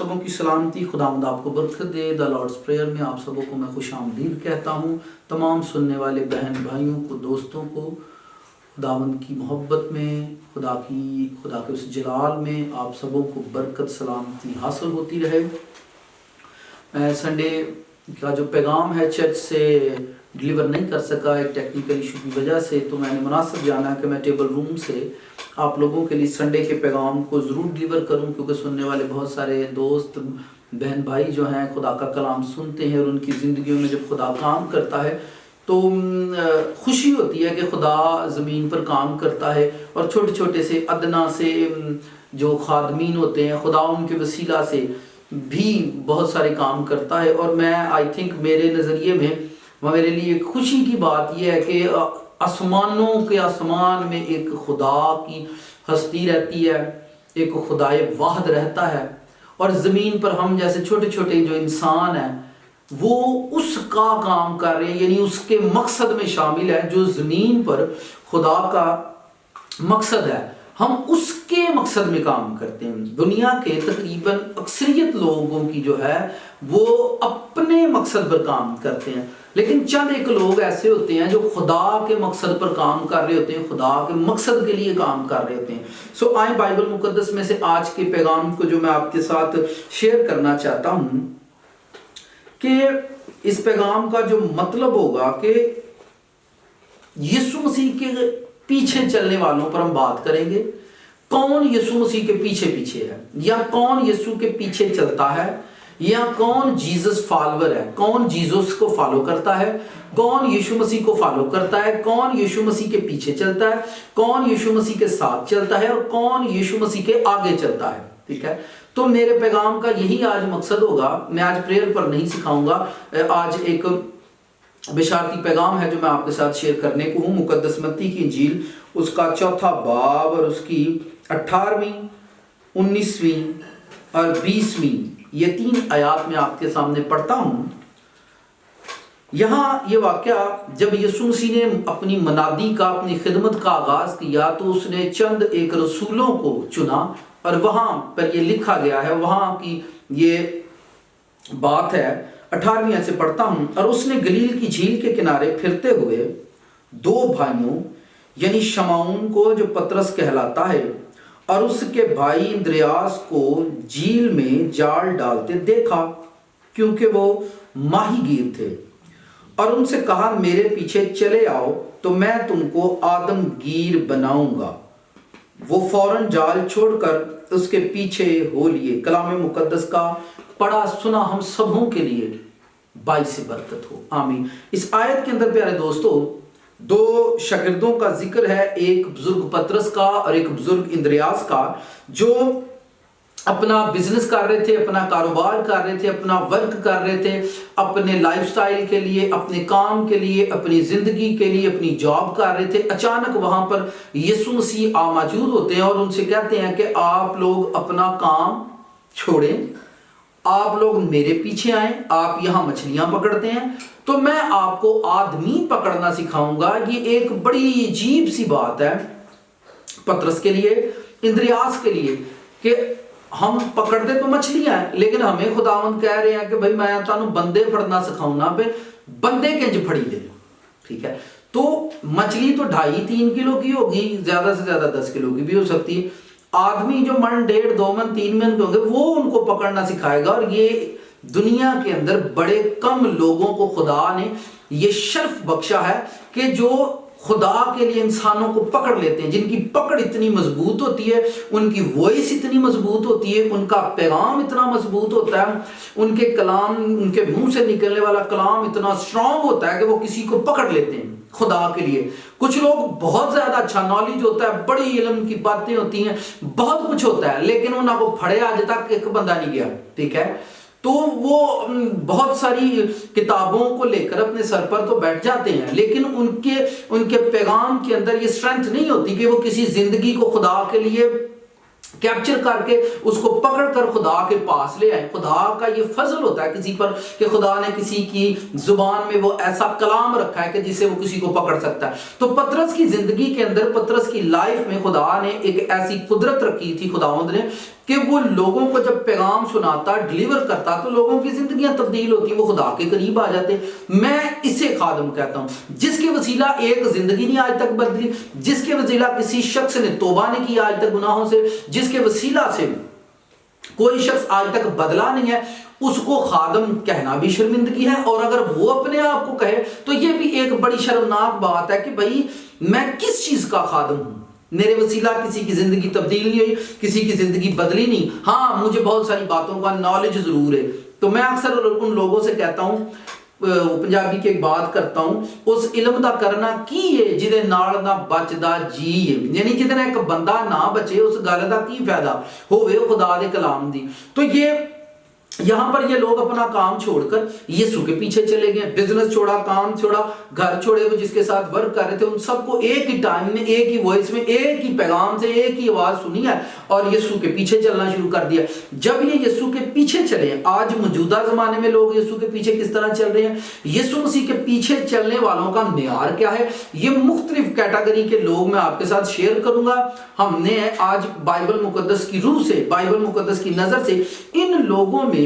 सबों की सलामती, खुदावंद आपको बरकत दे। द लॉर्ड्स प्रेयर में आप सबों को मैं खुश आमदीद कहता हूँ। तमाम सुनने वाले बहन भाइयों को, दोस्तों को खुदावंद की मोहब्बत में, खुदा के उस जलाल में आप सबों को बरकत सलामती हासिल होती रहे। संडे का जो पैगाम है चर्च से डिलीवर नहीं कर सका एक टेक्निकल इशू की वजह से, तो मैंने मुनासिब जाना कि मैं टेबल रूम से आप लोगों के लिए संडे के पैगाम को ज़रूर डिलीवर करूं, क्योंकि सुनने वाले बहुत सारे दोस्त बहन भाई जो हैं खुदा का कलाम सुनते हैं और उनकी ज़िंदगियों में जब खुदा काम करता है तो खुशी होती है कि खुदा ज़मीन पर काम करता है और छोटे छोटे से अदना से जो खादमीन होते हैं खुदा उनके वसीला से भी बहुत सारे काम करता है। और मैं आई थिंक मेरे नज़रिए में मेरे लिए खुशी की बात यह है कि आसमानों के आसमान में एक खुदा की हस्ती रहती है, एक खुदाए वाहद रहता है, और ज़मीन पर हम जैसे छोटे छोटे जो इंसान हैं वो उसका काम कर रहे हैं, यानी उसके मकसद में शामिल है। जो ज़मीन पर खुदा का मकसद है हम उसके मकसद में काम करते हैं। दुनिया के तकरीबन अक्सरियत लोगों की जो है वो अपने मकसद पर काम करते हैं, लेकिन चंद एक लोग ऐसे होते हैं जो खुदा के मकसद पर काम कर रहे होते हैं, खुदा के मकसद के लिए काम कर रहे होते हैं। सो आए बाइबल मुकद्दस में से आज के पैगाम को जो मैं आपके साथ शेयर करना चाहता हूं कि इस पैगाम का जो मतलब होगा कि यीशु मसीह के पीछे चलने वालों पर हम बात करेंगे। कौन यीशु मसीह के पीछे पीछे है, या कौन यीशु के पीछे चलता है, या कौन जीसस फॉलोअर है, कौन जीसस को फॉलो करता है, कौन यीशु मसीह को फॉलो करता है, कौन यीशु मसीह के पीछे चलता है, कौन यीशु मसीह के साथ चलता है और कौन यीशु मसीह के आगे चलता है। ठीक है, तो मेरे पैगाम का यही आज मकसद होगा। मैं आज प्रेयर पर नहीं सिखाऊंगा, आज एक बिशारती पैगाम है जो मैं आपके साथ शेयर करने को हूँ। मुकद्दस मत्ती की इंजील उसका 4 बाब और उसकी 18वीं, 19वीं और 20वीं ये 3 आयात में आपके सामने पढ़ता हूं। यहां ये वाकया जब यीशु मसीह ने अपनी मनादी का, अपनी खिदमत का आगाज किया तो उसने चंद एक रसूलों को चुना, और वहां पर ये लिखा गया है, वहां की ये बात है। 18वीं से पढ़ता हूं। और उसने गलील की झील के किनारे फिरते हुए 2 भाइयों यानी शमौन को जो पतरस कहलाता है और उसके भाई इंद्रियास को झील में जाल डालते देखा, क्योंकि वो माहीगीर थे, और उनसे कहा मेरे पीछे चले आओ तो मैं तुमको आदमगीर बनाऊंगा। वो फौरन जाल छोड़कर उसके पीछे हो लिए। कलाम मुकद्दस का पढ़ा सुना हम सबों के लिए बाइस बरकत हो, आमीन। इस आयत के अंदर प्यारे दोस्तों 2 शागिर्दों का जिक्र है, एक बुजुर्ग पतरस का और एक बुजुर्ग इंद्रियास का, जो अपना बिजनेस कर रहे थे, अपना कारोबार कर रहे थे, अपना वर्क कर रहे थे, अपने लाइफस्टाइल के लिए, अपने काम के लिए, अपनी जिंदगी के लिए, अपनी जॉब कर रहे थे। अचानक वहां पर यीशु मसीह मौजूद होते हैं और उनसे कहते हैं कि आप लोग अपना काम छोड़ें, आप लोग मेरे पीछे आए। आप यहां मछलियां पकड़ते हैं तो मैं आपको आदमी पकड़ना सिखाऊंगा। ये एक बड़ी अजीब सी बात है पतरस के लिए, इंद्रियास के लिए, कि हम पकड़ते तो मछलियां हैं लेकिन हमें खुदावंद कह रहे हैं कि भाई मैं तानू बंदे फड़ना सिखाऊंगा, पे बंदे किंज फड़ी ले। ठीक है, तो मछली तो 2.5-3 किलो की होगी, ज्यादा से ज्यादा 10 किलो की भी हो सकती है। आदमी जो 1, 1.5, 2 मन, 3 मन के होंगे वो उनको पकड़ना सिखाएगा। और ये दुनिया के अंदर बड़े कम लोगों को खुदा ने ये शर्फ बख्शा है कि जो खुदा के लिए इंसानों को पकड़ लेते हैं, जिनकी पकड़ इतनी मजबूत होती है, उनकी वॉइस इतनी मजबूत होती है, उनका पैगाम इतना मजबूत होता है, उनके कलाम, उनके मुंह से निकलने वाला कलाम इतना स्ट्रांग होता है कि वो किसी को पकड़ लेते हैं खुदा के लिए। कुछ लोग बहुत ज्यादा अच्छा नॉलेज होता है, बड़ी इल्म की बातें होती हैं, बहुत कुछ होता है, लेकिन उनको फड़े आज तक एक बंदा नहीं गया। ठीक है, तो वो बहुत सारी किताबों को लेकर अपने सर पर तो बैठ जाते हैं, लेकिन उनके पैगाम के अंदर ये स्ट्रेंथ नहीं होती कि वो किसी जिंदगी को खुदा के लिए कैप्चर करके उसको पकड़कर खुदा के पास ले आए। खुदा का ये फजल होता है किसी पर कि खुदा ने किसी की जुबान में वो ऐसा कलाम रखा है कि जिससे वो किसी को पकड़ सकता है। तो पतरस की जिंदगी के अंदर, पतरस की लाइफ में खुदा ने एक ऐसी कुदरत रखी थी खुदावंद ने कि वो लोगों को जब पैगाम सुनाता, डिलीवर करता, तो लोगों की जिंदगियां तब्दील होती, वो खुदा के करीब आ जाते। मैं इसे खादम कहता हूं, जिसके वसीला एक जिंदगी नहीं आज तक बदली, जिसके वसीला किसी शख्स ने तौबा नहीं किया आज तक गुनाहों से, जिसके वसीला से कोई शख्स आज तक बदला नहीं है, उसको खादम कहना भी शर्मिंदगी है। और अगर वो अपने आप को कहे तो ये भी एक बड़ी शर्मनाक बात है कि भाई मैं किस चीज का खादम हूं, मेरे वसीला किसी की जिंदगी तब्दील नहीं हुई, किसी की जिंदगी बदली नहीं। हाँ, मुझे बहुत सारी बातों का नॉलेज जरूर है, तो मैं अक्सर उन लोगों से कहता हूं, पंजाबी की एक बात करता हूं, उस इल्म दा करना की है जिदे नाल ना बचदा जी है, यानी जिदे एक बंदा ना बचे उस गल दा की फायदा होवे खुदा दे कलाम दी। तो ये यहां पर ये लोग अपना काम छोड़कर यीशु के पीछे चले गए, बिजनेस छोड़ा, काम छोड़ा, घर छोड़े, वो जिसके साथ वर्क कर रहे थे उन सबको एक ही टाइम में, एक ही वॉइस में, एक ही पैगाम से, एक ही आवाज सुनी है और यीशु के पीछे चलना शुरू कर दिया। जब ये यीशु के पीछे चले, आज मौजूदा जमाने में लोग यीशु के पीछे किस तरह चल रहे हैं, यीशु मसीह के पीछे चलने वालों का मेयार क्या है, ये मुख्तलिफ कैटेगरी के लोग मैं आपके साथ शेयर करूंगा। हमने आज बाइबल मुकद्दस की रूह से, बाइबल मुकद्दस की नजर से इन लोगों में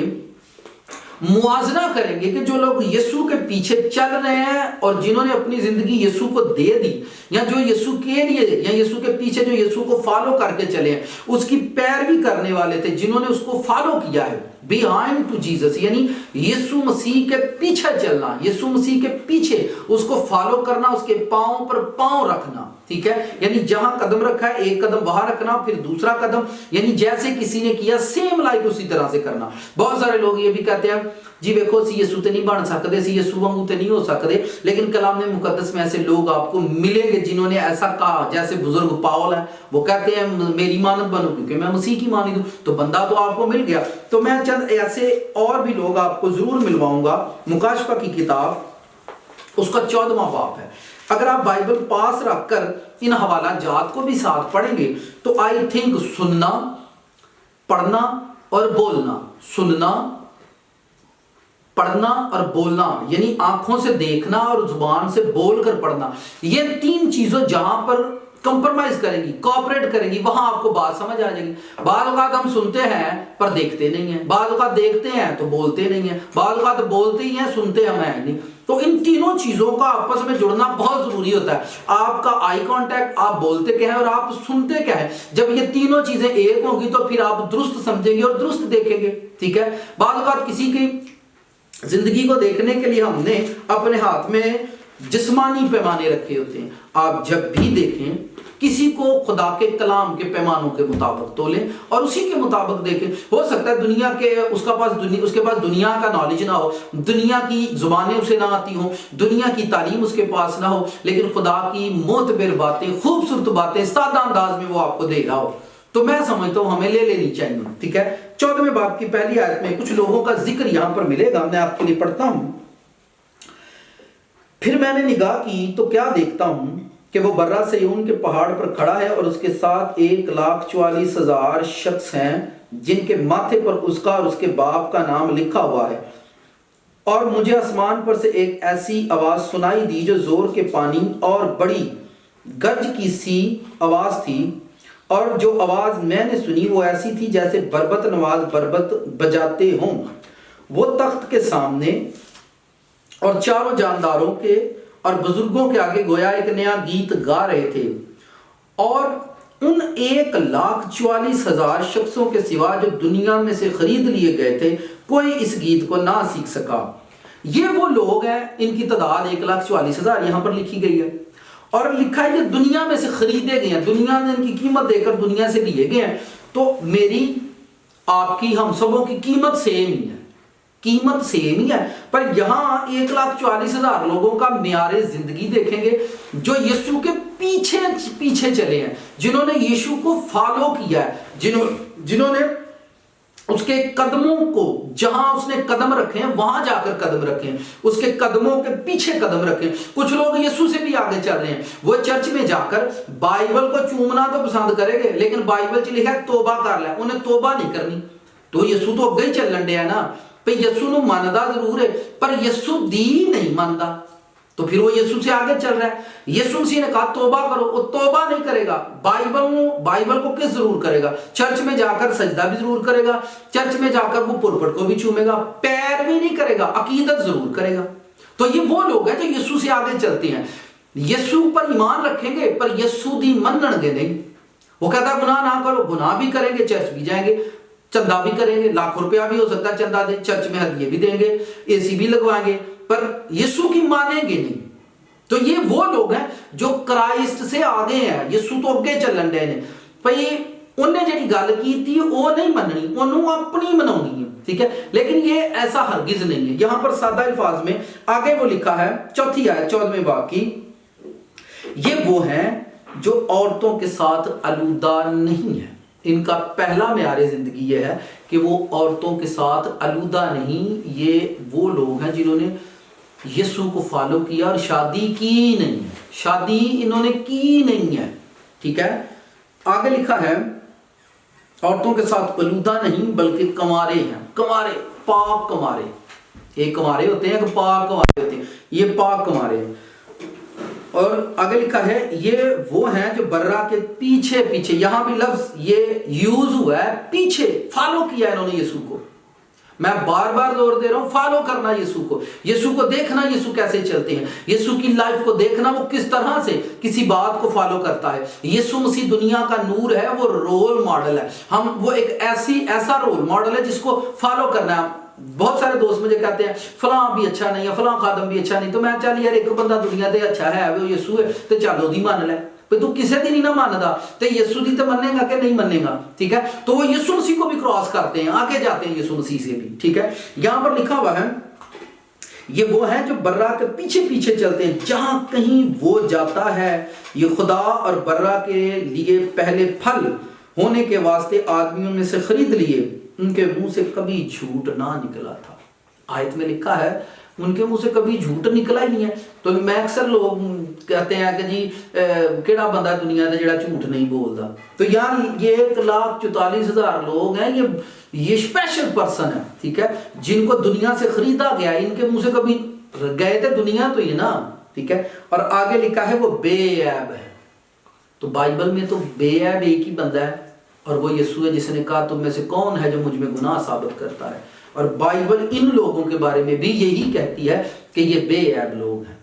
मुआजना करेंगे कि जो लोग यीशु के पीछे चल रहे हैं और जिन्होंने अपनी जिंदगी यीशु को दे दी, या जो यीशु के लिए या यीशु के पीछे जो यीशु को फॉलो करके चले हैं, उसकी पैरवी करने वाले थे, जिन्होंने उसको फॉलो किया है, बिहाइंड टू जीसस, यानी यीशु मसीह के पीछे चलना, यीशु मसीह के पीछे उसको फॉलो करना, उसके पांव पर पांव रखना, ठीक है, यानी जहां कदम रखा है एक कदम वहां रखना, फिर दूसरा कदम, यानी जैसे किसी ने किया सेम लाइक उसी तरह से करना। बहुत सारे लोग ये भी कहते हैं जी देखो सी यीशु ते नहीं बन सकते, सी यीशु वांगू ते नहीं हो सकते, लेकिन कलाम में मुकद्दस में ऐसे लोग आपको मिलेंगे जिन्होंने ऐसा कहा, जैसे बुजुर्ग पाउल है, वो कहते हैं मेरी मानद बनो क्योंकि मैं मसीह की मानी हूं, तो बंदा तो आपको मिल गया। तो मैं चंद ऐसे और भी लोग आपको जरूर मिलवाऊंगा। मुकाशफा की किताब उसका 14वां बाब है, अगर आप बाइबल पास रखकर इन हवाला जात को भी साथ पढ़ेंगे तो आई थिंक सुनना, पढ़ना और बोलना, सुनना, पढ़ना और बोलना, यानी आंखों से देखना और जुबान से बोलकर पढ़ना, ये तीन चीजों जहां पर कंप्रोमाइज करेंगी, कोऑपरेट करेंगी, वहां आपको बात समझ आ जाएगी। बाद औक़ात हम सुनते हैं पर देखते नहीं है, बाद औक़ात देखते हैं तो बोलते नहीं है, बाद औक़ात बोलते ही हैं, सुनते हम हैं नहीं। तो इन तीनों चीजों का आपस में जुड़ना बहुत जरूरी होता है। आपका आई कांटेक्ट, आप बोलते क्या है और आप सुनते क्या है, जब ये तीनों चीजें एक होंगी तो फिर आप दुरुस्त समझेंगे और दुरुस्त देखेंगे, ठीक है। बाद औक़ात किसी की जिंदगी को देखने के लिए हमने अपने हाथ में जिस्मानी पैमाने रखे होते हैं। आप जब भी देखें किसी को खुदा के कलाम के पैमानों के मुताबिक तोलें और उसी के मुताबिक देखें। हो सकता है दुनिया के उसके पास दुनिया का नॉलेज ना हो, दुनिया की जुबानें उसे ना आती हो, दुनिया की तालीम उसके पास ना हो, लेकिन खुदा की मोतबर बातें, खूबसूरत बातें सादा अंदाज में वो आपको दे रहा हो, तो मैं समझता हूं हमें ले लेनी चाहिए, ठीक है। 14वें बाब की पहली आयत में कुछ लोगों का जिक्र यहां पर मिलेगा, मैं आपके लिए पढ़ता हूं। फिर मैंने निगाह की तो क्या देखता हूं कि वो बर्रा सयून के पहाड़ पर खड़ा है और उसके साथ 1,44,000 शख्स हैं जिनके माथे पर उसका और उसके बाप का नाम लिखा हुआ है। और मुझे आसमान पर से एक ऐसी आवाज सुनाई दी जो जोर के पानी और बड़ी गरज की सी आवाज थी, और जो आवाज मैंने सुनी वो ऐसी थी जैसे बरबत नवाज बरबत बजाते हों। वो तख्त के सामने और चारों जानदारों के और बुजुर्गों के आगे गोया एक नया गीत गा रहे थे, और उन 1,44,000 शख्सों के सिवा जो दुनिया में से खरीद लिए गए थे कोई इस गीत को ना सीख सका। ये वो लोग हैं, इनकी तादाद 1,44,000 यहां पर लिखी गई है, और लिखा है कि दुनिया में से खरीदे गए हैं, दुनिया ने इनकी कीमत देकर दुनिया से लिए गए हैं। तो मेरी आपकी हम सबों की कीमत सेम ही है, कीमत सेम ही है, पर यहां 1,44,000 लोगों का म्यारे जिंदगी देखेंगे जो यीशु के पीछे पीछे चले हैं, जिन्होंने यीशु को फॉलो किया है, जिन्होंने उसके कदमों को, जहां उसने कदम रखे हैं वहां जाकर कदम रखे हैं, उसके कदमों के पीछे कदम रखे। कुछ लोग यीशु से भी आगे चल रहे हैं, वो चर्च में जाकर बाइबल को चूमना तो पसंद करेंगे, लेकिन बाइबल च लिखा है तोबा कर ले, उन्हें तोबा नहीं करनी। तो यीशु तो अगे ही चलन दिया ना, पे यीशु नु मनदा जरूर है पर यीशु दी नहीं मनदा, तो फिर वो यीशु से आगे चल रहा है। यीशु मसीह ने कहा तौबा करो, वो तौबा नहीं करेगा। बाइबल को किस जरूर करेगा? चर्च में जाकर सजदा भी जरूर करेगा, चर्च में जाकर वो पुरपट को भी चूमेगा, पैर भी नहीं करेगा, अकीदत जरूर करेगा। तो ये वो लोग हैं जो यीशु से आगे चलते हैं, यीशु पर ईमान रखेंगे पर यीशु दी मनणगे नहीं। वो कहता है गुनाह ना करो, गुनाह भी करेंगे, चर्च भी जाएंगे, चंदा भी करेंगे, लाखों रुपया भी हो सकता है चंदा दे, चर्च में हदिये भी देंगे, एसी भी लगवाएंगे, पर यीशु की मानेंगे नहीं। तो ये वो लोग हैं जो क्राइस्ट से आगे हैं, यीशु तो अगे चलन रहे हैं भाई। उन्हें जी गल की थी वो नहीं मननी, उन्होंने अपनी मनानी है, ठीक है। लेकिन ये ऐसा हरगिज नहीं है। यहां पर सादा अल्फाज में आगे वो लिखा है, चौथी आयत 14वें बाब की, ये वो हैं जो औरतों के साथ आलूदा नहीं है। इनका पहला मेयारे जिंदगी ये है कि वो औरतों के साथ आलूदा नहीं। ये वो लोग हैं जिन्होंने यीशु को फॉलो किया और शादी की नहीं है, शादी इन्होंने की नहीं है, ठीक है। आगे लिखा है औरतों के साथ आलूदा नहीं बल्कि कंवारे हैं। कंवारे, पाक कंवारे, एक कंवारे होते हैं, एक पाक कंवारे होते हैं, ये पाक कंवारे हैं। और आगे लिखा है ये वो हैं जो बर्रा के पीछे पीछे, यहां भी लफ्ज ये यूज हुआ है, पीछे फॉलो किया इन्होंने यीशु को। मैं बार बार जोर दे रहा हूं, फॉलो करना यीशु को देखना, यीशु कैसे चलते हैं, यीशु की लाइफ को देखना, वो किस तरह से किसी बात को फॉलो करता है। यीशु मसीह दुनिया का नूर है, वो रोल मॉडल है। हम वो एक ऐसा रोल मॉडल है जिसको फॉलो करना है। बहुत सारे दोस्त मुझे कहते हैं फलां भी अच्छा नहीं है, फलां खादम भी अच्छा नहीं, तो मैं चल यार एक बंदा दुनिया ते अच्छा है वो यीशु है, तो चल ओदी मान ले। तू किसी दी नहीं ना मानदा तो यीशु दी तो मनेगा कि नहीं मनेगा, ठीक है। तो वो यीशु मसीह को भी क्रॉस करते हैं, आगे जाते हैं यीशु मसीह से भी, ठीक है। यहां पर लिखा हुआ है ये वो है जो बर्रा के पीछे पीछे चलते हैं, जहां कहीं वो जाता है। ये खुदा और बर्रा के लिए पहले फल होने के वास्ते आदमियों में से खरीद लिए, उनके मुंह से कभी झूठ ना निकला था। आयत में लिखा है उनके मुंह से कभी झूठ निकला ही नहीं है। तो मैं अक्सर लोग कहते हैं कि जी केड़ा बंदा दुनिया में जेड़ा झूठ नहीं बोलता। तो यार ये 1,44,000 लोग हैं, ये स्पेशल पर्सन है, ठीक है, जिनको दुनिया से खरीदा गया। इनके मुंह से कभी गए थे दुनिया तो ये ना, ठीक है। और आगे लिखा है वो बेऐब है। तो बाइबल में तो बेऐब एक ही बंदा है और वो यीशु है, जिसने कहा तुम में से कौन है जो मुझ में गुनाह साबित करता है। और बाइबल इन लोगों के बारे में भी यही कहती है कि ये बेऐब लोग हैं,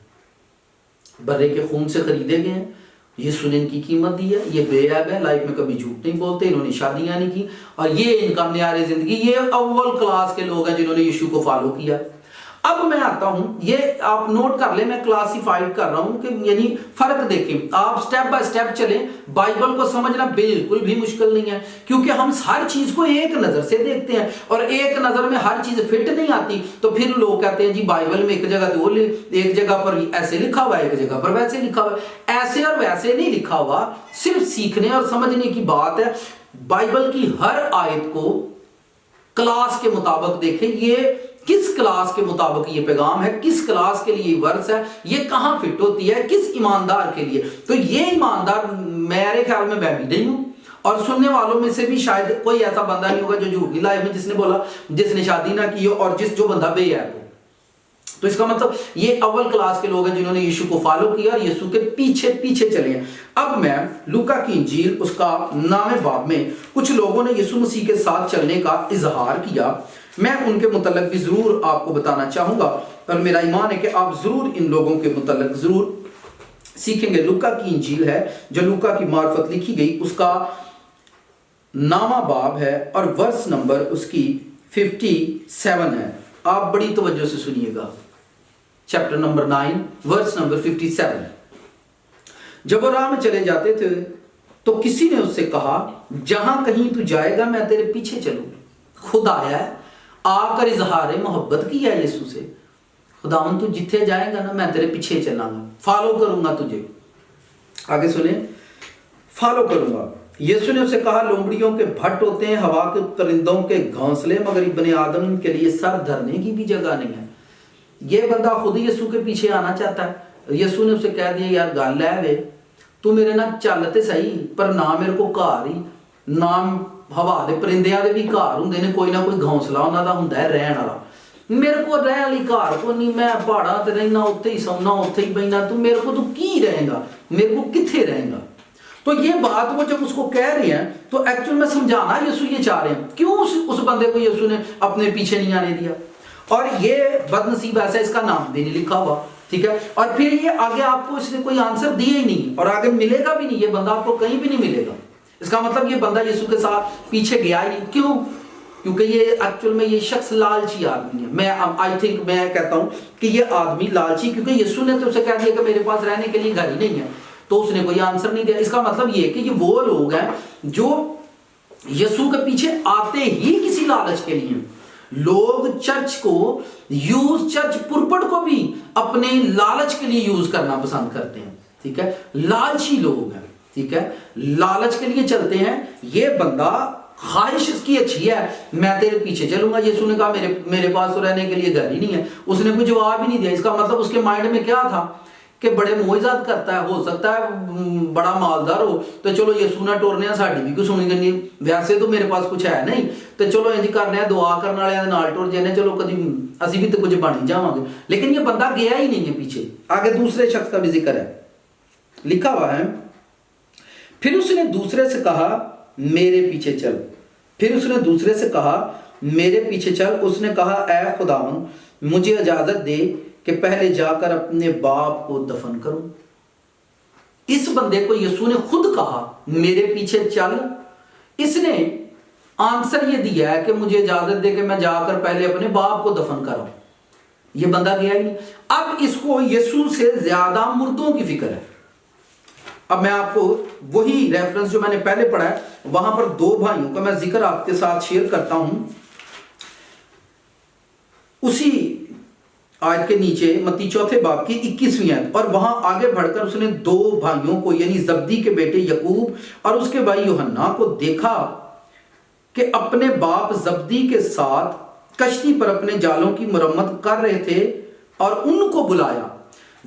बर्रे के खून से खरीदे गए हैं, यीशु ने इनकी कीमत दी है, ये बेऐब है, लाइफ में कभी झूठ नहीं बोलते, इन्होंने शादियां नहीं की, और ये इनका मेयारे जिंदगी, ये अव्वल क्लास के लोग हैं जिन्होंने यीशु को फॉलो किया। अब मैं आता हूं, ये आप नोट कर ले, मैं क्लासिफाइड कर रहा हूं कि यानी फर्क देखें, आप स्टेप बाय स्टेप चलें। बाइबल को समझना बिल्कुल भी मुश्किल नहीं है, क्योंकि हम हर चीज को एक नजर से देखते हैं और एक नजर में हर चीज फिट नहीं आती। तो फिर लोग कहते हैं जी बाइबल में एक जगह तो एक जगह पर ऐसे लिखा हुआ है, एक जगह पर वैसे लिखा हुआ है। ऐसे और वैसे नहीं लिखा हुआ, सिर्फ सीखने और समझने की बात है। बाइबल की हर आयत को क्लास के मुताबिक देखें, ये किस क्लास के मुताबिक ये पैगाम है, किस क्लास के लिए वर्स है, ये कहां फिट होती है, किस ईमानदार के लिए। तो ये ईमानदार मेरे ख्याल में मैं भी नहीं हूं, और सुनने वालों में से भी शायद कोई ऐसा बंदा नहीं होगा जो झूठी लाइफ में जिसने बोला जिसने शादी ना की हो और जो बंदा बेऐब हो। तो इसका मतलब ये अव्वल क्लास के लोग हैं जिन्होंने यीशु को फॉलो किया और यीशु के पीछे पीछे चले हैं। अब मैं लूका की इंजील उसका 9वें बाब में कुछ लोगों ने यीशु मसीह के साथ चलने का इजहार किया, मैं उनके मुतल्लिक भी जरूर आपको बताना चाहूंगा, और मेरा ईमान है कि आप जरूर इन लोगों के मुतल्लिक जरूर सीखेंगे। लूका की इंजील है जो लूका की मार्फत लिखी गई, उसका 9वां बाब है और वर्स नंबर उसकी 57 है। आप बड़ी तवज्जो से सुनिएगा। Chapter number 9 verse number 57। जब वो राह में चले जाते थे तो किसी ने उससे कहा, जहां कहीं तू जाएगा मैं तेरे पीछे चलूंगा। खुद आया है, आकर इजहार मोहब्बत किया है यीशु से, खुदावन तू जिथे जाएगा ना मैं तेरे पीछे चलांगा, फॉलो करूंगा तुझे। आगे सुने, फॉलो करूंगा। यीशु ने उससे कहा, लोमड़ियों के भट्ट होते हैं, हवा के परिंदों के घोंसले, मगर इब्ने आदम के लिए सर धरने की भी जगह नहीं है। ये बंदा खुद यीशु के पीछे आना चाहता है। यीशु ने उसे कह दिया, यार गल है वे, तू मेरे ना चलते सही, पर ना मेरे को घर ही ना हवा दे परिंदियां दे भी घर हुंदे ने, कोई ना कोई घोंसला उन्हां दा हुंदा है रहण वाला। मेरे को रह वाली घर को नहीं, मैं पहाड़ा ते रहना, उत्थे ही सौना, उत्थे ही बहना, तू मेरे को तू की रहेगा, मेरे को किथे रहेगा। तो ये बात वो जब उसको कह रहे हैं तो एक्चुअल में समझाना यीशु ये चाह रहे हैं, क्यों उस बंदे को यीशु ने अपने पीछे नहीं आने दिया। और ये बदनसीब ऐसा, इसका नाम भी नहीं लिखा हुआ, ठीक है। और फिर ये आगे आपको इसने कोई आंसर दिया ही नहीं और आगे मिलेगा भी नहीं, ये बंदा आपको कहीं भी नहीं मिलेगा। इसका मतलब ये बंदा यीशु के साथ पीछे गया ही नहीं। क्यों? क्योंकि ये एक्चुअल में ये शख्स लालची आदमी है। मैं आई थिंक मैं कहता हूं कि ये आदमी लालची, क्योंकि यीशु ने तो उसे कह दिया कि मेरे पास रहने के लिए घर ही नहीं है, तो उसने कोई आंसर नहीं दिया। इसका मतलब ये कि ये वो लोग हैं जो यीशु के पीछे आते ही किसी लालच के लिए। लोग चर्च को चर्च पुरपट को भी अपने लालच के लिए यूज करना पसंद करते हैं, ठीक है। लालची लोग हैं, ठीक है, लालच के लिए चलते हैं। ये बंदा ख्वाहिश इसकी अच्छी है, मैं तेरे पीछे चलूंगा। यीशु ने कहा मेरे पास तो रहने के लिए घर ही नहीं है। उसने कोई जवाब ही नहीं दिया। इसका मतलब उसके माइंड में क्या था कि बड़े मोइजात करता है, हो सकता है बड़ा मालदार हो, तो चलो यीशु ने टोरने साड़ी भी कोई सुनी करनी, वैसे तो मेरे पास कुछ है नहीं, तो चलो इंज करने दुआ करने वाले नाल टुर जाने, चलो कभी असी भी तो कुछ बन ही जावांगे। लेकिन ये बंदा गया ही नहीं है पीछे। आगे दूसरे शख्स का भी जिक्र है, लिखा हुआ है, फिर उसने दूसरे से कहा मेरे पीछे चल। फिर उसने दूसरे से कहा मेरे पीछे चल। उसने कहा ऐ खुदावन, मुझे इजाजत दे कि पहले जाकर अपने बाप को दफन करूं। इस बंदे को यीशु ने खुद कहा मेरे पीछे चल। इसने आंसर ये दिया है कि मुझे इजाजत दे कि मैं जाकर पहले अपने बाप को दफन करूं। ये बंदा गया ही नहीं। अब इसको यीशु से ज्यादा मुर्दों की फिक्र है। अब मैं आपको वही रेफरेंस जो मैंने पहले पढ़ा है, वहां पर दो भाइयों का मैं जिक्र आपके साथ शेयर करता हूं। उसी आयत के नीचे मत्ती 4 बाब की 21वीं आयत, और वहां आगे बढ़कर उसने दो भाइयों को यानी जब्दी के बेटे यकूब और उसके भाई यूहन्ना को देखा कि अपने बाप जब्दी के साथ कश्ती पर अपने जालों की मरम्मत कर रहे थे और उनको बुलाया।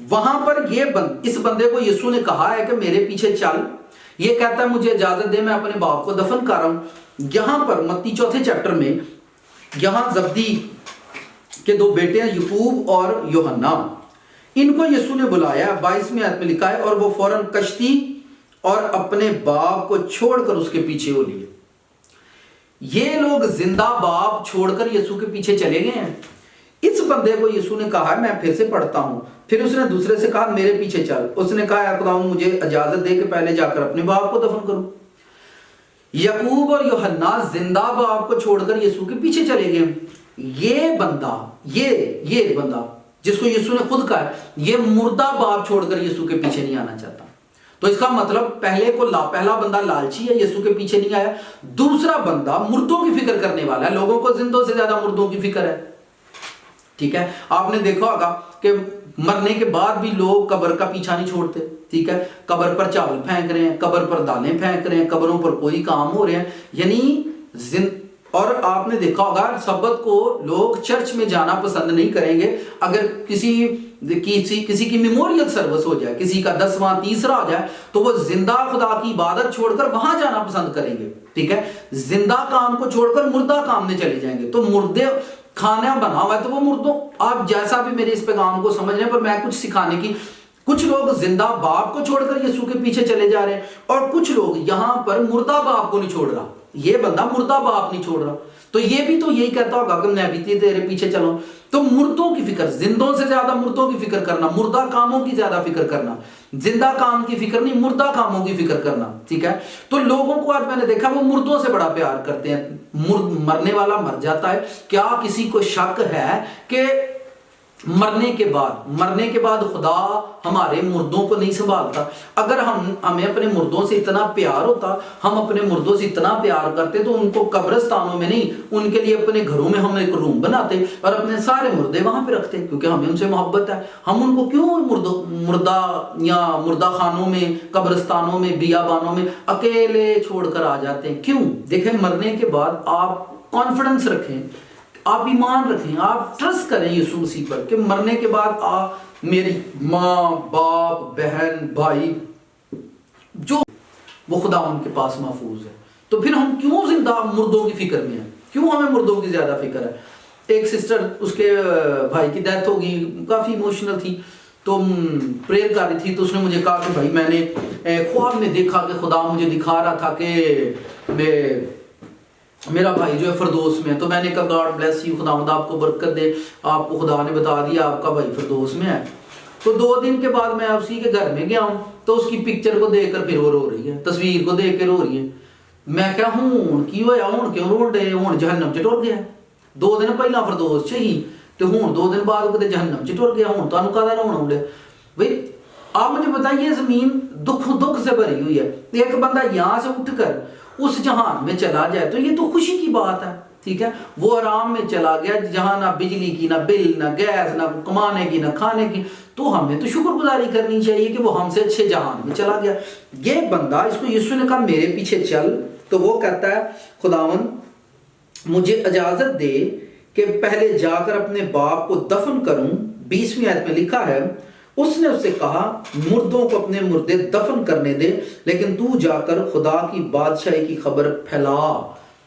वहां पर इस बंदे को यीशु ने कहा है कि मेरे पीछे चल। ये कहता है मुझे इजाजत दे, मैं अपने बाप को दफन कर रहा हूं। यहां पर मत्ती 4 चैप्टर में यहां जब्दी के दो बेटे हैं यकूब और यूहन्ना, इनको यीशु ने बुलाया। 22वें आयत में लिखा है, और वो फौरन कश्ती और अपने बाप को छोड़कर उसके पीछे हो लिए। ये लोग जिंदा बाप छोड़कर यीशु के पीछे चले गए हैं। इस बंदे को यीशु ने कहा, मैं फिर से पढ़ता हूं, फिर उसने दूसरे से कहा मेरे पीछे चल। उसने कहा खुदा मुझे इजाजत दे कि पहले जाकर अपने बाप को दफन करूं। यकूब और यूहन्ना जिंदा बाप को छोड़कर यीशु के पीछे चले गए। ये बंदा जिसको यीशु ने खुद कहा ये मुर्दा बाप छोड़कर यीशु के पीछे नहीं आना चाहता। तो इसका मतलब पहला बंदा लालची है, यीशु के पीछे नहीं आया। दूसरा बंदा मुर्दों की फिक्र करने वाला है। लोगों को जिंदों से ज्यादा मुर्दों की फिक्र है, ठीक है। आपने देखा होगा कि मरने के बाद भी लोग कब्र का पीछा नहीं छोड़ते, ठीक है। कब्र पर चावल फेंक रहे हैं, कब्र पर दालें फेंक रहे हैं, कब्रों पर कोई काम हो रहे हैं, यानी और आपने देखा होगा सब्बत को लोग चर्च में जाना पसंद नहीं करेंगे। अगर किसी की मेमोरियल सर्विस हो जाए, किसी का 10वां 30वां हो जाए, तो वो जिंदा खुदा की इबादत छोड़कर वहां जाना पसंद करेंगे, ठीक है। जिंदा काम को छोड़कर मुर्दा काम में चले जाएंगे। तो मुर्दे खाना बना हुआ है तो वो मुर्दों, आप जैसा भी मेरे इस पैगाम को समझ रहे हैं, पर मैं कुछ सिखाने की, कुछ लोग जिंदा बाप को छोड़कर यीशु के पीछे चले जा रहे हैं और कुछ लोग यहां पर मुर्दा बाप को नहीं छोड़ रहा। ये बंदा मुर्दा बाप नहीं छोड़ रहा, तो ये भी तो यही कहता होगा कि मैं भी तेरे पीछे चलूं। तो मुर्दों की फिक्र, जिंदों से ज्यादा मुर्दों की फिक्र करना, मुर्दा कामों की ज्यादा फिक्र करना, जिंदा काम की फिक्र नहीं, मुर्दा कामों की फिक्र करना, ठीक है। तो लोगों को आज मैंने देखा वो मुर्दों से बड़ा प्यार करते हैं। मरने वाला मर जाता है, क्या किसी को शक है कि मरने के बाद खुदा हमारे मुर्दों को नहीं संभालता? अगर हमें अपने मुर्दों से इतना प्यार होता, हम अपने मुर्दों से इतना प्यार करते, तो उनको कब्रिस्तानों में नहीं, उनके लिए अपने घरों में हम एक रूम बनाते और अपने सारे मुर्दे वहां पे रखते, क्योंकि हमें उनसे मोहब्बत है। हम उनको क्यों मुर्दा या मुर्दा खानों में, कब्रिस्तानों में, बियाबानों में अकेले छोड़कर आ जाते हैं? क्यों? देखें, मरने के बाद आप कॉन्फिडेंस रखें, आप ईमान रखें, आप ट्रस्ट करें यीशु मसीह पर कि मरने के बाद मेरी माँ, बाप, बहन, भाई जो वो खुदा उनके पास महफूज है। तो फिर हम क्यों जिंदा मुर्दों की फिक्र में हैं? क्यों हमें मुर्दों की ज्यादा फिक्र है? एक सिस्टर, उसके भाई की डेथ होगी, काफ़ी इमोशनल थी, तो प्रेयर कर रही थी, तो उसने मुझे कहा कि भाई मैंने ख्वाब में देखा कि खुदा मुझे दिखा रहा था कि मेरा भाई जो है फिरदौस में है। तो मैंने कहा गॉड ब्लेस यू, खुदावंद आपको बरकत दे, आपको खुदा ने बता दिया आपका भाई फिरदौस में है। तो 2 दिन के बाद मैं उसी के घर में गया हूँ, तो उसकी पिक्चर को देखकर फिर वो रो रही है, तस्वीर को देख के रो रही है। मैं क्या हूँ की होया, हूँ क्यों रोन डे, हूँ जहन्नम च टुर गया। 2 दिन पहला फिरदौस च ही, तो हूँ 2 दिन बाद कितने जहन्नम च टुर गया, हूँ तुहानू काहदा रोना उंडे। भाई आप मुझे बताइए, जमीन दुख से भरी हुई है, एक बंदा यहाँ से उठकर उस जहान में चला जाए तो ये तो खुशी की बात है, ठीक है। वो आराम में चला गया जहां ना बिजली की, ना बिल, ना गैस, ना कमाने की, ना खाने की, तो हमें तो शुक्रगुजारी करनी चाहिए कि वो हमसे अच्छे जहान में चला गया। ये बंदा, इसको यीशु ने कहा मेरे पीछे चल, तो वो कहता है खुदावन मुझे इजाजत दे कि पहले जाकर अपने बाप को दफन करूं। 20वीं आयत में लिखा है, उसने उससे कहा मुर्दों को अपने मुर्दे दफन करने दे, लेकिन तू जाकर खुदा की बादशाही की खबर फैला।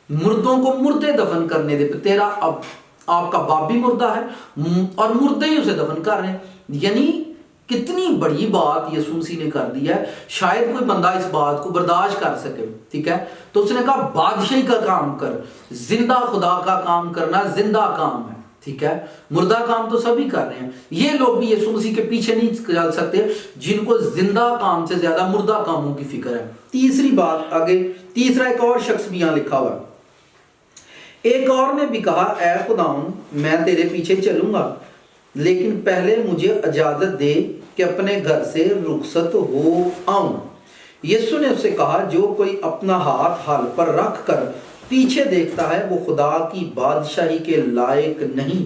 मुर्दों को मुर्दे दफन करने दे, तेरा अब आपका बाप भी मुर्दा है और मुर्दे ही उसे दफन कर रहे हैं। यानी कितनी बड़ी बात यीशु मसीह ने कर दी है, शायद कोई बंदा इस बात को बर्दाश्त कर सके, ठीक है। तो उसने कहा बादशाही का काम कर, जिंदा खुदा का काम करना जिंदा काम है, ठीक है। मुर्दा काम तो सभी कर रहे हैं, ये लोग भी यीशु मसीह के पीछे नहीं चल सकते जिनको जिंदा काम से ज्यादा मुर्दा कामों की फिक्र है। तीसरी बात आगे, तीसरा एक और शख्स भी यहां लिखा हुआ, एक और ने भी कहा ऐ खुदावन मैं तेरे पीछे चलूंगा, लेकिन पहले मुझे इजाजत दे कि अपने घर से रुखसत हो आऊं। यीशु ने उससे कहा जो कोई अपना हाथ हाल पर रख कर पीछे देखता है वो खुदा की बादशाही के लायक नहीं।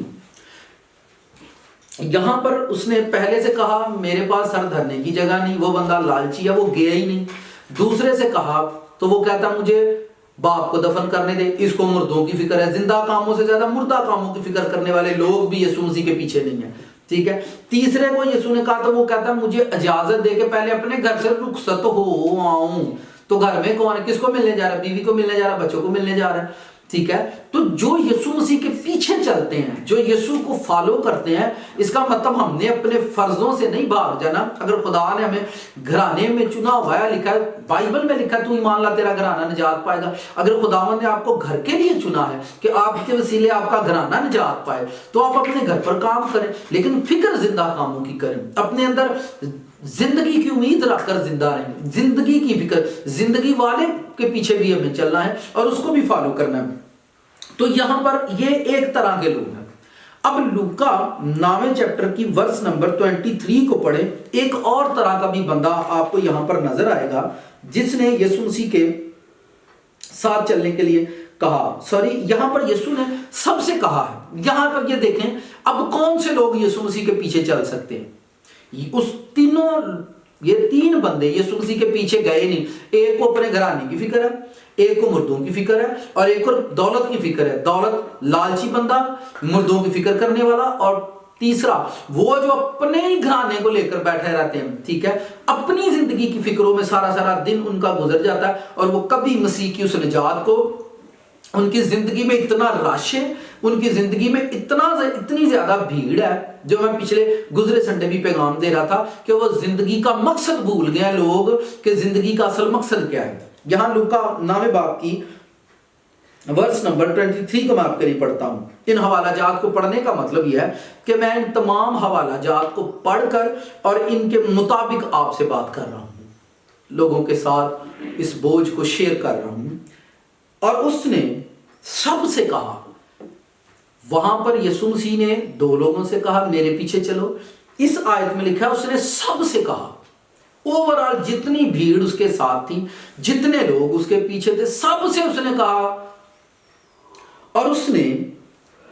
यहां पर उसने पहले से कहा मेरे पास सर धरने की जगह नहीं, वो बंदा लालची है, वो गया ही नहीं। दूसरे से कहा तो वो कहता मुझे बाप को दफन करने दे, इसको मुर्दों की फिक्र है। जिंदा कामों से ज्यादा मुर्दा कामों की फिक्र करने वाले लोग भी यीशु मसीह के पीछे नहीं है, ठीक है। तीसरे को यीशु ने कहा तो वो कहता मुझे इजाजत दे के पहले अपने घर से रुखसत हो आऊं। तो घर में कौन है, किसको मिलने जा रहा है, बीवी को मिलने जा रहा है, बच्चों को मिलने जा रहा है, ठीक है। तो जो यीशु मसीह के पीछे चलते हैं, जो यीशु को फॉलो करते हैं, इसका मतलब हमने अपने फर्जों से नहीं भाग जाना। अगर खुदा ने हमें घराने में चुना हुआ है, लिखा है बाइबल में लिखा है तू ईमान ला तेरा घराना निजात पाएगा। अगर खुदावन ने आपको घर के लिए चुना है कि आपके वसीले आपका घराना निजात पाए, तो आप अपने घर पर काम करें, लेकिन फिक्र जिंदा कामों की करें। अपने अंदर जिंदगी की उम्मीद रखकर जिंदा रहें, जिंदगी की फिक्र, जिंदगी वाले के पीछे भी हमें चलना है और उसको भी फॉलो करना है। तो यहां पर ये एक तरह के लोग हैं। अब लूका 9वें चैप्टर की वर्स नंबर 23 को पढ़े, एक और तरह का भी बंदा आपको यहां पर नजर आएगा जिसने यीशु मसीह के साथ चलने के लिए कहा। सॉरी, यहां पर यीशु ने सबसे कहा है। यहां पर ये देखें अब कौन से लोग यीशु मसीह के पीछे चल सकते हैं। ये 3 बंदे यीशु मसीह के पीछे गए नहीं। एक को अपने घराने की फिक्र है, एक को मुर्दों की फिक्र है और एक को दौलत की फिक्र है। दौलत लालची बंदा, मुर्दों की फिक्र करने वाला, और तीसरा वो जो अपने ही घराने को लेकर बैठे रहते हैं, ठीक है। अपनी जिंदगी की फिक्रों में सारा दिन उनका गुजर जाता है और वो कभी मसीह की उस निजात को, उनकी जिंदगी में इतना रश है, उनकी जिंदगी में इतनी ज्यादा भीड़ है, जो मैं पिछले गुजरे संडे भी पैगाम दे रहा था कि वो जिंदगी का मकसद भूल गए लोग कि जिंदगी का असल मकसद क्या है। यहां लूका 9वें बाब की वर्स नंबर 23 को मैं आपके लिए पढ़ता हूं। इन हवाला जात को पढ़ने का मतलब यह है कि मैं इन तमाम हवाला जात को पढ़कर और इनके मुताबिक आपसे बात कर रहा हूं, लोगों के साथ इस बोझ को शेयर कर रहा हूं। और उसने सबसे कहा, वहां पर यीशु मसीह ने 2 लोगों से कहा मेरे पीछे चलो। इस आयत में लिखा है उसने सबसे कहा। ओवरऑल जितनी भीड़ उसके साथ थी, जितने लोग उसके पीछे थे, सबसे उसने कहा। और उसने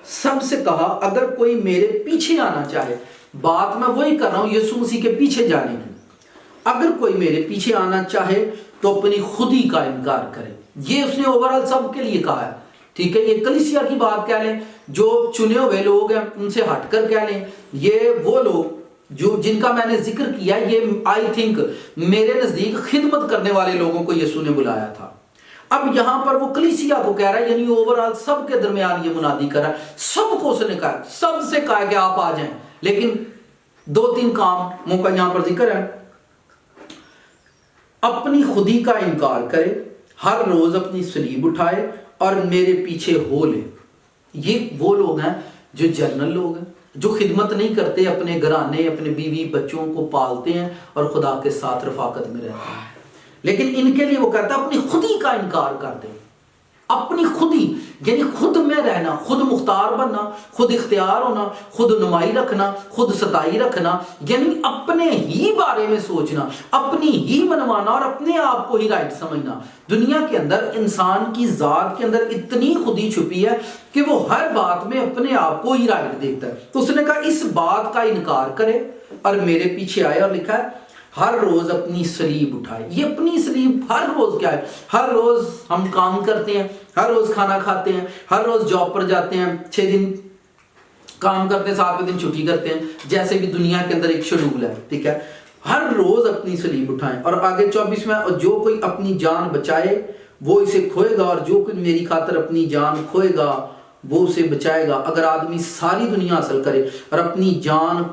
सबसे कहा अगर कोई मेरे पीछे आना चाहे, बात मैं वही कर रहा हूं यीशु मसीह के पीछे जाने की। अगर कोई मेरे पीछे आना चाहे तो अपनी खुदी का इनकार करे। ये उसने ओवरऑल सबके लिए कहा है, ठीक है। ये कलीसिया की बात कह लें, जो चुने हुए लोग हैं उनसे हटकर कह लें, ये वो लोग जो जिनका मैंने जिक्र किया, ये आई थिंक मेरे नजदीक खिदमत करने वाले लोगों को यीशु ने बुलाया था। अब यहां पर वो कलीसिया को कह रहा है, यानी ओवरऑल सबके दरमियान ये मुनादी कर रहा है, सबको उसने कहा, सबसे कहा कि आप आ जाएं। लेकिन 2-3 कामों का यहां पर जिक्र है। अपनी खुदी का इनकार करे, हर रोज अपनी सलीब उठाए और मेरे पीछे हो ले। ये वो लोग हैं जो जनरल लोग हैं, जो खिदमत नहीं करते, अपने घराने अपने बीवी बच्चों को पालते हैं और खुदा के साथ रफाकत में रहते हैं। लेकिन इनके लिए वो कहता है अपनी खुदी का इनकार कर दे। अपनी खुदी यानी खुद में रहना, खुद मुख्तार बनना, खुद इख्तियार होना, खुद नुमाई रखना, खुद सताई रखना, यानी अपने ही बारे में सोचना, अपनी ही मनवाना और अपने आप को ही राइट समझना। दुनिया के अंदर इंसान की जात के अंदर इतनी खुदी छुपी है कि वो हर बात में अपने आप को ही राइट देखता है। तो उसने कहा इस बात का इनकार करे और मेरे पीछे आए, और लिखा है हर रोज अपनी सलीब उठाए। ये अपनी सलीब हर रोज क्या है? हर रोज हम काम करते हैं, हर रोज खाना खाते हैं, हर रोज जॉब पर जाते हैं, 6 दिन काम करते हैं, 7वें दिन छुट्टी करते हैं, जैसे भी दुनिया के अंदर एक शेड्यूल है, ठीक है। हर रोज अपनी सलीब उठाएं। और आगे 24 में, और जो कोई अपनी जान बचाए वो इसे खोएगा, और जो कोई मेरी खातिर अपनी जान खोएगा वो उसे बचाएगा। अगर आदमी सारी दुनिया हासिल करे और अपनी जान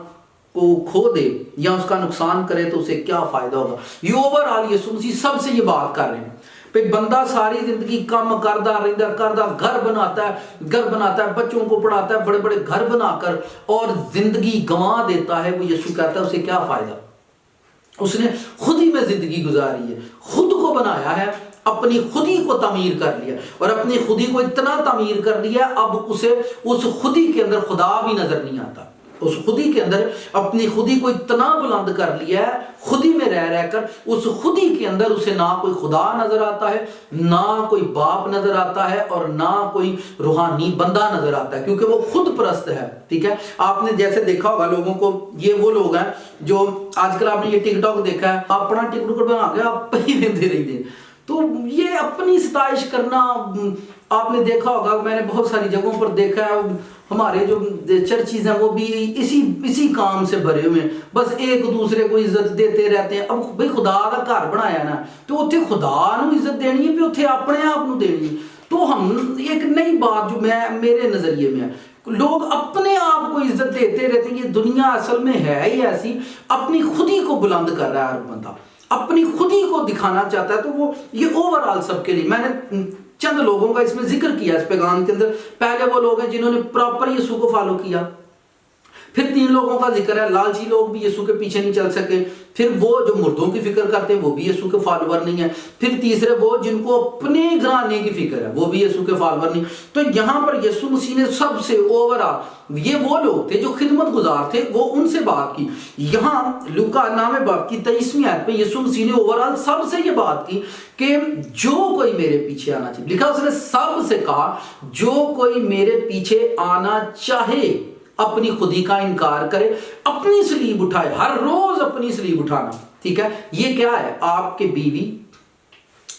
को खो दे या उसका नुकसान करे तो उसे क्या फायदा होगा। ये ओवरऑल यीशु मसीह सबसे ये बात कर रहे हैं। भाई बंदा सारी जिंदगी काम करदा रहता, घर बनाता है, बच्चों को पढ़ाता है, बड़े बड़े घर बनाकर और जिंदगी गंवा देता है, वो यीशु कहता है उसे क्या फायदा। उसने खुद ही में जिंदगी गुजारी है, खुद को बनाया है, अपनी खुदी को तमीर कर लिया और अपनी खुदी को इतना तमीर कर लिया अब उसे उस खुदी के अंदर खुदा भी नजर नहीं आता। उस खुदी के अंदर अपनी खुदी को इतना बुलंद कर लिया है, खुदी में रह रहकर उस खुदी के अंदर उसे ना कोई खुदा नजर आता है, ना कोई बाप नजर आता है और ना कोई रूहानी बंदा नजर आता है, क्योंकि वो खुद परस्त है। ठीक है, आपने जैसे देखा होगा लोगों को, ये वो लोग हैं जो आजकल आपने ये टिकटॉक देखा है, अपना टिकटॉक बना के आप ही दे रही थे, तो ये अपनी सताइश करना आपने देखा होगा। मैंने बहुत सारी जगहों पर देखा है, हमारे जो चर्चिज हैं वो भी इसी काम से भरे हुए हैं, बस एक दूसरे को इज्जत देते रहते हैं। अब भाई खुदा का घर बनाया ना, तो उत्थे खुदा नूं इज्जत देनी है, भी उत्थे अपने आप नूं देनी है। तो हम एक नई बात जो मेरे नजरिए में है, लोग अपने आप को इज्जत देते रहते हैं। ये दुनिया असल में है ही ऐसी, अपनी खुदी को बुलंद कर रहा है हर बंदा, अपनी खुदी को दिखाना चाहता है। तो वो ये ओवरऑल सबके लिए, मैंने चंद लोगों का इसमें जिक्र किया इस पैगाम के अंदर। पहले वो लोग हैं जिन्होंने प्रॉपर यीशु को फॉलो किया, फिर 3 लोगों का जिक्र है, लालची लोग भी यीशु के पीछे नहीं चल सके, फिर वो जो मुर्दों की फिक्र करते हैं वो भी यीशु के फॉलोवर नहीं है, फिर तीसरे वो जिनको अपने घराने की फिक्र है वो भी यीशु के फॉलोवर नहीं। तो यहां पर यीशु मसीह ने सबसे ओवरऑल ये वो लोग थे जो खिदमत गुजार थे, वो उनसे बात की। यहां लूका 9वें बाब की 23वीं आयत पे यीशु मसीह ने ओवरऑल सबसे ये बात की कि जो कोई मेरे पीछे आना चाहिए। लिखा उसने सबसे कहा जो कोई मेरे पीछे आना चाहे अपनी खुदी का इनकार करे, अपनी सलीब उठाए, हर रोज अपनी सलीब उठाना। ठीक है, ये क्या है? आपके बीवी,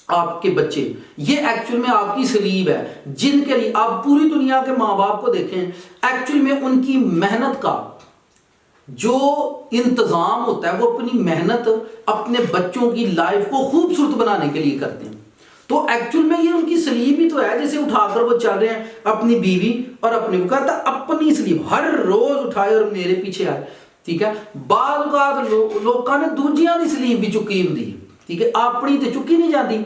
आपके बच्चे, ये एक्चुअल में आपकी सलीब है, जिनके लिए आप पूरी दुनिया के माँ बाप को देखें, एक्चुअल में उनकी मेहनत का जो इंतजाम होता है वो अपनी मेहनत अपने बच्चों की लाइफ को खूबसूरत बनाने के लिए करते हैं। तो एक्चुअल में ये उनकी सलीब ही तो है, जैसे उठाकर वो चल रहे हैं अपनी बीवी और अपनी, वो कहता अपनी सलीब हर रोज उठाए और मेरे पीछे आए। ठीक है, बाद लोगों ने दूजियां दी सलीब भी चुकी होंदी है। ठीक है, अपनी तो चुकी नहीं जाती,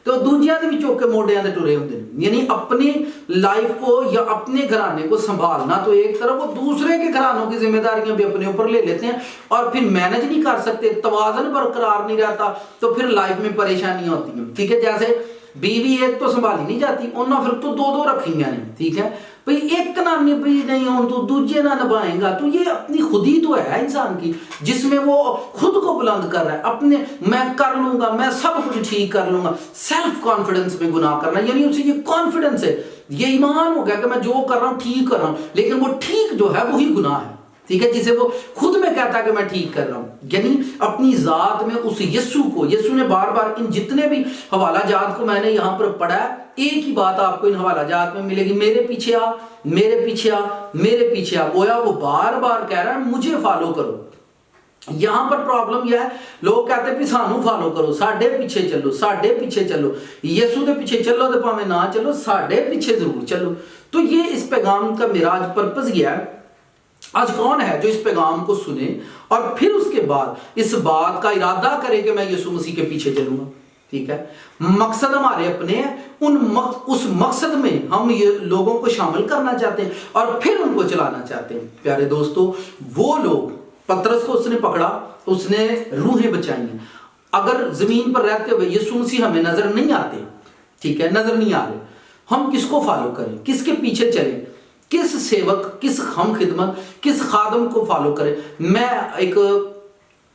तो दूजियां भी चुक के मोढियां ते टुरे होंदे ने। यानी अपनी लाइफ को या अपने घराने को संभालना तो एक तरफ, वो दूसरे के घरानों की जिम्मेदारियां भी अपने ऊपर ले लेते हैं और फिर मैनेज नहीं कर सकते, तवाज़ुन बरकरार नहीं रहता, तो फिर लाइफ में परेशानियां होती हैं। ठीक है, जैसे बीवी एक तो संभाली नहीं जाती, उन्होंने फिर तो 2 रखियां नहीं। ठीक है भाई, एक ना नहीं हो तो दूजे ना निभाएगा, तो ये अपनी खुदी तो है इंसान की, जिसमें वो खुद को बुलंद कर रहा है, अपने मैं कर लूंगा, मैं सब कुछ ठीक कर लूंगा, सेल्फ कॉन्फिडेंस में गुनाह करना, यानी उसे ये कॉन्फिडेंस है, ये ईमान हो गया कि मैं जो कर रहा हूं ठीक कर रहा हूं, लेकिन वो ठीक जो है वही गुनाह है। ठीक है, जिसे वो खुद में कहता है कि मैं ठीक कर रहा हूं, यानी अपनी जात में उस यीशु को, यीशु ने बार बार इन जितने भी हवाला जात को मैंने यहां पर पढ़ा है, एक ही बात आपको इन हवाला जात में मिलेगी, मेरे पीछे आ, मेरे पीछे आ, मेरे पीछे आ। गोया वो बार बार कह रहा है मुझे फॉलो करो, यहां पर प्रॉब्लम यह है, लोग कहते हैं भी सानू फॉलो करो, साडे पीछे चलो, साडे पीछे चलो, यीशु के पीछे चलो तो भावें ना चलो, साडे पीछे जरूर चलो। तो ये इस पैगाम का मेरा आज पर्पस यह है। आज कौन है जो इस पैगाम को सुने और फिर उसके बाद इस बात का इरादा करे कि मैं यीशु मसीह के पीछे चलूंगा। ठीक है, मकसद हमारे अपने हैं, उस मकसद में हम ये लोगों को शामिल करना चाहते हैं और फिर उनको चलाना चाहते हैं। प्यारे दोस्तों, वो लोग, पतरस को उसने पकड़ा, उसने रूहें बचाई हैं। अगर जमीन पर रहते हुए यीशु मसीह हमें नजर नहीं आते, ठीक है, नजर नहीं आ रहे, हम किसको फॉलो करें, किसके पीछे चलें, किस सेवक, किस हम खिदमत, किस खादम को फॉलो करें। मैं एक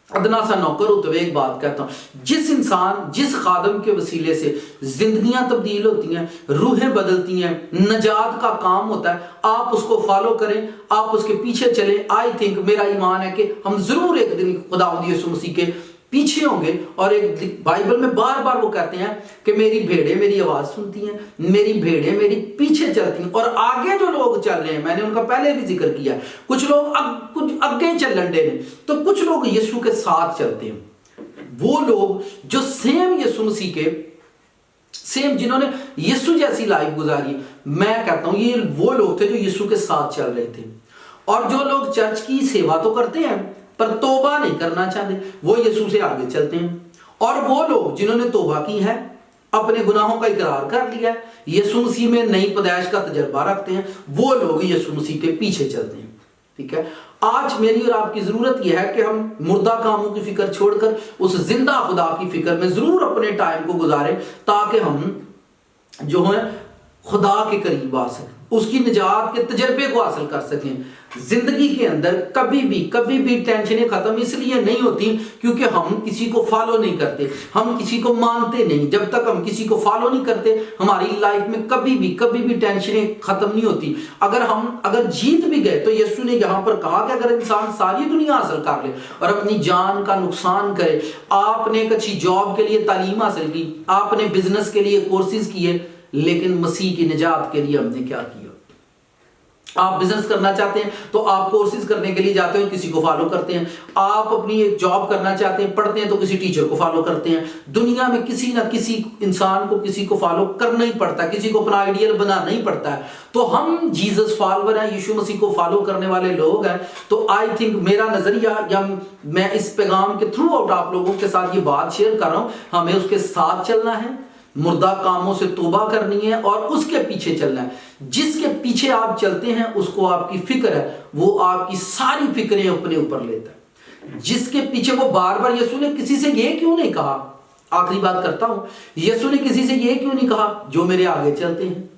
अदना सा नौकर होते हुए एक बात कहता हूं, जिस इंसान, जिस खादम के वसीले से जिंदगियां तब्दील होती हैं, रूहें बदलती हैं, नजात का काम होता है, आप उसको फॉलो करें, आप उसके पीछे चलें। आई थिंक, मेरा ईमान है कि हम जरूर एक दिन खुदावंद यीशु मसीह के पीछे होंगे। और एक बाइबल में बार बार वो कहते हैं कि मेरी भेड़ें मेरी आवाज सुनती हैं, मेरी भेड़ें मेरी पीछे चलती हैं। और आगे जो लोग चल रहे हैं, मैंने उनका पहले भी जिक्र किया, कुछ लोग कुछ आगे चलन डे ने, तो कुछ लोग यीशु के साथ चलते हैं। वो लोग जो सेम यीशु मसीह के, सेम जिन्होंने यीशु जैसी लाइफ गुजारी, मैं कहता हूं ये वो लोग थे जो यीशु के साथ चल रहे थे। और जो लोग चर्च की सेवा तो करते हैं पर तौबा नहीं करना चाहते, वो यीशु से आगे चलते हैं। और वो लोग जिन्होंने तौबा की है, अपने गुनाहों का इकरार कर लिया है, यीशु मसीह में नई पैदाइश का तजर्बा रखते हैं, वो लोग यीशु मसीह के पीछे चलते हैं। ठीक है, आज मेरी और आपकी जरूरत यह है कि हम मुर्दा कामों की फिक्र छोड़कर उस जिंदा खुदा की फिक्र में जरूर अपने टाइम को गुजारें, ताकि हम जो है खुदा के करीब आ सकें, उसकी निजात के तजर्बे को हासिल कर सकें। जिंदगी के अंदर कभी भी टेंशनें खत्म इसलिए नहीं होती क्योंकि हम किसी को फॉलो नहीं करते, हम किसी को मानते नहीं। जब तक हम किसी को फॉलो नहीं करते, हमारी लाइफ में कभी भी टेंशनें खत्म नहीं होती। अगर जीत भी गए, तो यीशु ने यहां पर कहा कि अगर इंसान सारी दुनिया हासिल कर ले और अपनी जान का नुकसान करे, आपने एक अच्छी जॉब के लिए तालीम हासिल की, आपने बिजनेस के लिए कोर्सेज किए, लेकिन मसीह की निजात के लिए हमने क्या किया? आप बिजनेस करना चाहते हैं तो आप कोर्सेज करने के लिए जाते हो, किसी को फॉलो करते हैं। आप अपनी एक जॉब करना चाहते हैं, पढ़ते हैं तो किसी टीचर को फॉलो करते हैं। दुनिया में किसी ना किसी इंसान को किसी को फॉलो करना ही पड़ता है, किसी को अपना आइडियल बनाना ही पड़ता है। तो हम जीसस फॉलोवर हैं, यीशु मसीह को फॉलो करने वाले लोग हैं। तो आई थिंक मेरा नजरिया, या मैं इस पैगाम के थ्रू आउट आप लोगों के साथ ये बात शेयर कर रहा हूं, हमें उसके साथ चलना है, मुर्दा कामों से तौबा करनी है और उसके पीछे चलना है। जिसके पीछे आप चलते हैं उसको आपकी फिक्र है, वो आपकी सारी फिक्रें अपने ऊपर लेता है। जिसके पीछे वो बार बार, यीशु ने किसी से ये क्यों नहीं कहा, आखिरी बात करता हूं, यीशु ने किसी से ये क्यों नहीं कहा जो मेरे आगे चलते हैं,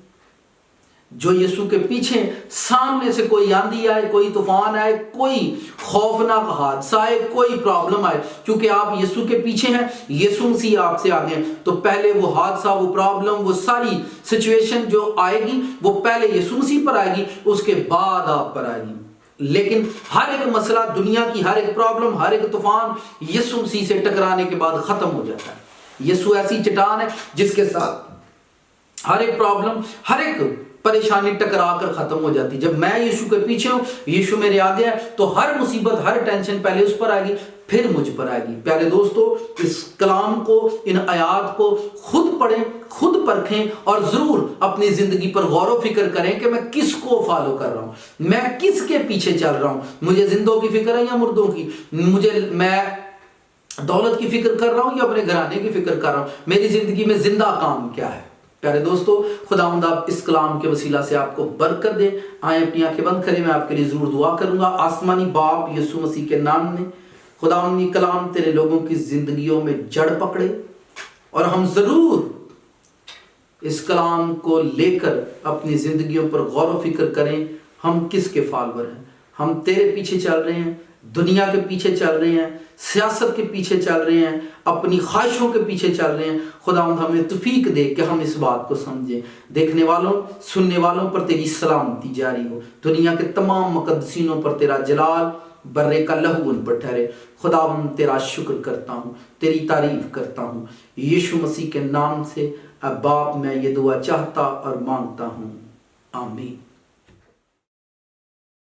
जो यीशु के पीछे, सामने से कोई आंधी आए, कोई तूफान आए, कोई खौफनाक हादसा आए, कोई प्रॉब्लम आए, क्योंकि आप यीशु के पीछे हैं, यीशु मसीह आपसे आगे हैं, तो पहले वो हादसा, वो प्रॉब्लम, वो सारी सिचुएशन जो आएगी वो पहले यीशु मसीह पर आएगी, उसके बाद आप पर आएगी। लेकिन हर एक मसला, दुनिया की हर एक प्रॉब्लम, हर एक तूफान यीशु मसीह से टकराने के बाद खत्म हो जाता है। यीशु ऐसी चट्टान है जिसके साथ हर एक प्रॉब्लम, हर एक परेशानी टकरा कर खत्म हो जाती। जब मैं यीशु के पीछे हूं, यीशु मेरे आगे है, तो हर मुसीबत, हर टेंशन पहले उस पर आएगी, फिर मुझ पर आएगी। प्यारे दोस्तों, इस कलाम को, इन आयात को खुद पढ़ें, खुद परखें और जरूर अपनी जिंदगी पर गौर व फिक्र करें कि मैं किसको फॉलो कर रहा हूं, मैं किसके पीछे चल रहा हूं। मुझे जिंदों की फिक्र है या मुर्दों की? मैं दौलत की फिक्र कर रहा हूं या अपने घराने की फिक्र कर रहा हूं? मेरी जिंदगी में जिंदा काम क्या है? प्यारे दोस्तों, खुदावंद आप इस कलाम के वसीला से आपको बरकत दे। आए अपनी आंखें बंद करें, मैं आपके लिए जरूर दुआ करूंगा। आसमानी बाप यीशु मसीह के नाम में खुदावंद ये कलाम तेरे लोगों की जिंदगियों में जड़ पकड़े और हम जरूर इस कलाम को लेकर अपनी जिंदगियों पर गौर व फिक्र करें। हम किसके फॉलोअर हैं? हम तेरे पीछे चल रहे हैं, दुनिया के पीछे चल रहे हैं, सियासत के पीछे चल रहे हैं, अपनी ख्वाहिशों के पीछे चल रहे हैं? खुदावंद हमें तौफीक दे कि हम इस बात को समझें। देखने वालों, सुनने वालों पर तेरी सलामती जारी हो। दुनिया के तमाम मुकद्दसीनों पर तेरा जलाल, बर्रे का लहू उन पर ठहरे। खुदावंद तेरा शुक्र करता हूँ, तेरी तारीफ करता हूँ। यीशु मसीह के नाम से अब बाप मैं ये दुआ चाहता और मांगता हूँ, आमीन।